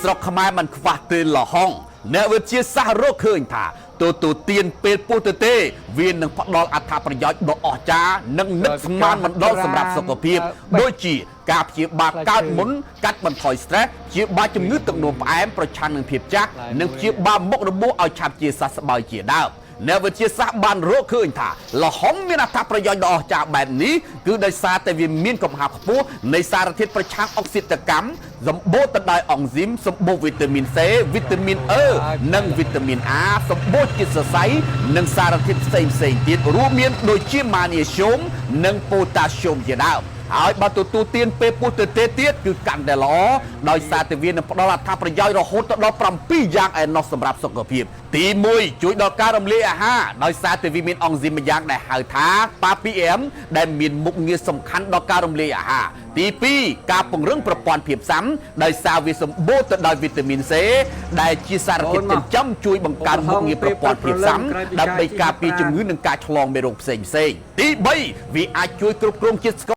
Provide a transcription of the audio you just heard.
ស្រុកខ្មែរมันខ្វះទេលហុងអ្នកវិទ្យាសាស្ត្ររកឃើញថាទូទានពេលពុះទៅទេវានឹងផ្ដល់អត្ថប្រយោជន៍ដ៏អស្ចារ្យនិងនឹកស្មានមិនដល់សម្រាប់សុខភាពដូចជាការព្យាបាលកើតមុនកាត់បន្ថយ stress ព្យាបាលជំងឺទឹកនោមផ្អែមប្រឆាំងនឹងភាពចាស់និងព្យាបាលមុខរបួសឲ្យឆាប់ជាសះស្បើយជាដើមអ្នកវិទ្យាសាស្ត្របានរកឃើញថាលហុងមានអត្ថប្រយោជន៍ដ៏អស្ចារ្យបែបនេះគឺដោយសារតែវាមានកំហាប់ខ្ពស់នៃសារធាតុប្រឆាំងអុកស៊ីតកម្មសម្បូរទៅដោយអង់ស៊ីមសម្បូរវីតាមីន C វីតាមីន E និងវីតាមីន A សម្បូរជាតិសរសៃនិងសារធាតុផ្សេងទៀតរួមមានដូចជាម៉ាញ៉េស្យូមនិងប៉ូតាស្យូមជាដើមហើយបើទទួលទានពេលពុះទៅទេទៀតគឺកាន់តែល្អដោយសារតែវានឹងផ្ដល់អត្ថប្រយោជន៍រហូតដល់7យ៉ាងឯណោះសម្រាប់សុខភាពទី1ជួយដល់ការរំលាយអាហារដោយសារតែវាមានអង់ស៊ីមម្យ៉ាងដែលហៅថា PAPM ដែលមានមុខងារសំខាន់ដល់ការរំលាយអាហារទី2ការពង្រឹងប្រព័ន្ធភាពស៊ាំដោយសារវាសម្បូរទៅដោយវីតាមីន C ដែលជាសារធាតុចិញ្ចឹមជួយបង្កើនមុខងារប្រព័ន្ធភាពស៊ាំដើម្បីការពារជំងឺនិងការឆ្លងមេរោគផ្សេងទី3វាអាចជួយគ្រប់គ្រងជាតិស្ករ